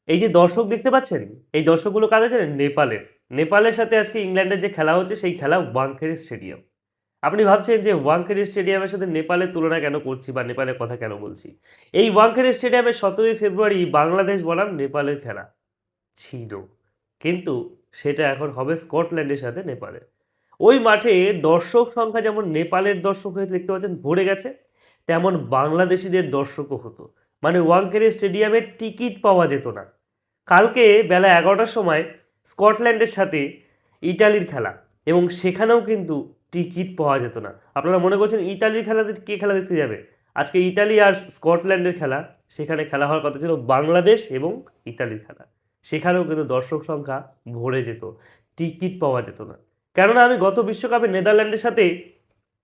এই যে দর্শক দেখতে পাচ্ছেন, এই দর্শকগুলো কাদের জানেন? নেপালের। নেপালের সাথে আজকে ইংল্যান্ডের যে খেলা হচ্ছে সেই খেলা ওয়াংখেড়ে স্টেডিয়াম। আপনি ভাবছেন যে ওয়াংখেড়ে স্টেডিয়ামের সাথে নেপালের তুলনা কেন করছি বা নেপালের কথা কেন বলছি? এই ওয়াংখেড়ে স্টেডিয়ামে ১৭ই ফেব্রুয়ারি বাংলাদেশ বনাম নেপালের খেলা ছিল। কিন্তু সেটা এখন হবে স্কটল্যান্ডের সাথে নেপালের। ওই মাঠে দর্শক সংখ্যা যেমন নেপালের দর্শক হয়েছে দেখতে পাচ্ছেন ভরে গেছে, তেমন বাংলাদেশীদের দর্শকও হতো। মানে ওয়াংখেড়ে স্টেডিয়ামে টিকিট পাওয়া যেত না। কালকে বেলা ১১টার সময় স্কটল্যান্ডের সাথে ইটালির খেলা এবং সেখানেও কিন্তু টিকিট পাওয়া যেত না। আপনারা মনে করছেন ইতালির খেলাতে কে খেলা দেখতে যাবে? আজকে ইতালি আর স্কটল্যান্ডের খেলা, সেখানে খেলা হওয়ার কথা ছিল বাংলাদেশ এবং ইতালির খেলা। সেখানেও কিন্তু দর্শক সংখ্যা ভরে যেত, টিকিট পাওয়া যেত না। কেননা আমি গত বিশ্বকাপে নেদারল্যান্ডের সাথে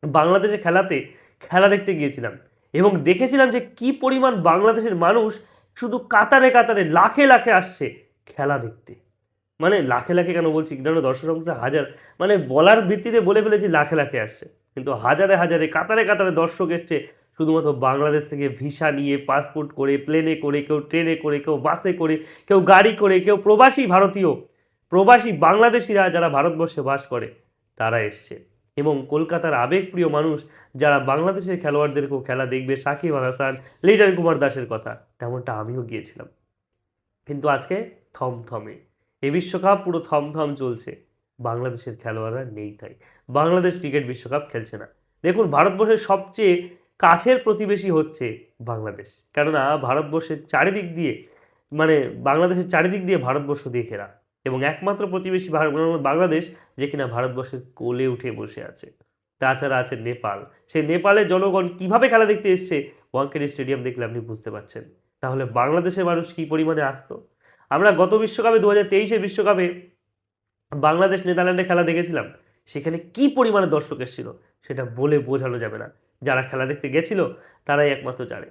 বাংলাদেশের খেলাতে খেলা দেখতে গিয়েছিলাম এবং দেখেছিলাম যে কি পরিমাণ বাংলাদেশের মানুষ শুধু কাতারে কাতারে লাখে লাখে আসছে খেলা দেখতে। মানে লাখে লাখে কেন বলছি, কারণ দর্শক সংখ্যা হাজার, মানে বলার ভিত্তিতে বলে ফেলেছি লাখে লাখে আসছে, কিন্তু হাজারে হাজারে কাতারে কাতারে দর্শক এসছে শুধুমাত্র বাংলাদেশ থেকে ভিসা নিয়ে, পাসপোর্ট করে, প্লেনে করে, কেউ ট্রেনে করে, কেউ বাসে করে, কেউ গাড়ি করে, কেউ প্রবাসী ভারতীয়, প্রবাসী বাংলাদেশিরা যারা ভারতবর্ষে বাস করে তারা এসছে। এবং কলকাতার আবেগপ্রিয় মানুষ যারা বাংলাদেশের খেলোয়াড়দেরকেও খেলা দেখবে, সাকিব আল হাসান, লিটন কুমার দাসের কথা, তেমনটা আমিও গিয়েছিলাম। কিন্তু আজকে থমথমে, এ বিশ্বকাপ পুরো থমথম চলছে, বাংলাদেশের খেলোয়াড়রা নেই তাই বাংলাদেশ ক্রিকেট বিশ্বকাপ খেলছে না। দেখুন, ভারতবর্ষের সবচেয়ে কাছের প্রতিবেশী হচ্ছে বাংলাদেশ, কেননা ভারতবর্ষের চারিদিক দিয়ে, মানে বাংলাদেশের চারিদিক দিয়ে ভারতবর্ষ দিয়ে ঘেরা, এবং একমাত্র প্রতিবেশী বাংলাদেশ যে কিনা ভারতবর্ষের কোলে উঠে বসে আছে। তাছাড়া আছে নেপাল। সেই নেপালের জনগণ কিভাবে খেলা দেখতে এসছে ওয়াংখেড়ে স্টেডিয়াম দেখলে আপনি বুঝতে পারছেন। তাহলে বাংলাদেশের মানুষ কি পরিমাণে আসতো। আমরা গত বিশ্বকাপে ২০২৩-এর বিশ্বকাপে বাংলাদেশ নেদারল্যান্ডে খেলা দেখেছিলাম। সেখানে কি পরিমাণে দর্শক এসেছিল সেটা বলে বোঝানো যাবে না। যারা খেলা দেখতে গেছিল তারাই একমাত্র জানে।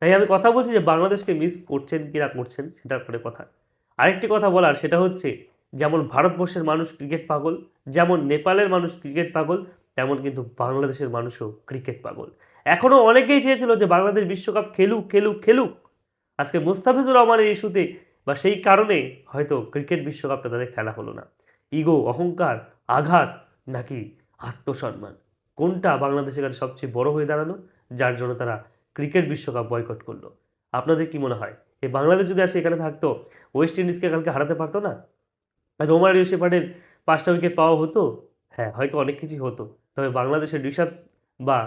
তাই আমি কথা বলছি যে বাংলাদেশকে মিস করছেন কি না করছেন সেটার পরে কথা। আরেকটি কথা বলার সেটা হচ্ছে, যেমন ভারতবর্ষের মানুষ ক্রিকেট পাগল, যেমন নেপালের মানুষ ক্রিকেট পাগল, তেমন কিন্তু বাংলাদেশের মানুষও ক্রিকেট পাগল। এখনও অনেকেই চেয়েছিল যে বাংলাদেশ বিশ্বকাপ খেলুক খেলুক খেলুক। আজকে মুস্তাফিজুর রহমানের ইস্যুতে বা সেই কারণে হয়তো ক্রিকেট বিশ্বকাপটা তাদের খেলা হলো না। ইগো, অহংকার, আঘাত নাকি আত্মসম্মান, কোনটা বাংলাদেশের কাছে সবচেয়ে বড় হয়ে দাঁড়ালো, যার জন্য তারা ক্রিকেট বিশ্বকাপ বয়কট করলো? আপনাদের কি মনে হয় এই বাংলাদেশ যদি আসে এখানে থাকতো, ওয়েস্ট ইন্ডিজকে কালকে হারাতে পারতো না? রোমারিও শেফার্ডের ৫টা উইকেট পাওয়া হতো? হ্যাঁ, হয়তো অনেক কিছুই হতো। তবে বাংলাদেশের রিশাদ বা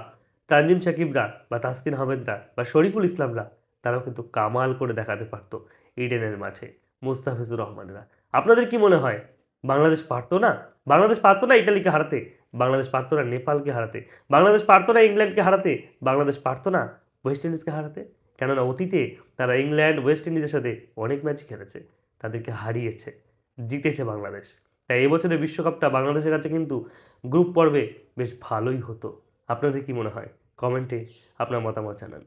তানজিম সাকিবরা বা তাসকিন আহমেদরা বা শরীফুল ইসলামরা তারাও কিন্তু কামাল করে দেখাতে পারতো ইডেনের মাঠে, মুস্তাফিজুর রহমানেরা। আপনাদের কি মনে হয় বাংলাদেশ পারতো না? বাংলাদেশ পারতো না ইটালিকে হারাতে? বাংলাদেশ পারতো না নেপালকে হারাতে? বাংলাদেশ পারতো না ইংল্যান্ডকে হারাতে? বাংলাদেশ পারতো না ওয়েস্ট ইন্ডিজকে হারাতে? কেননা অতীতে তারা ইংল্যান্ড, ওয়েস্ট ইন্ডিজের সাথে অনেক ম্যাচই খেলেছে, তাদেরকে হারিয়েছে, জিতেছে বাংলাদেশ। তাই এবছরের বিশ্বকাপটা বাংলাদেশের কাছে কিন্তু গ্রুপ পর্বে বেশ ভালোই হতো। আপনাদের কি মনে হয়? কমেন্টে আপনার মতামত জানান।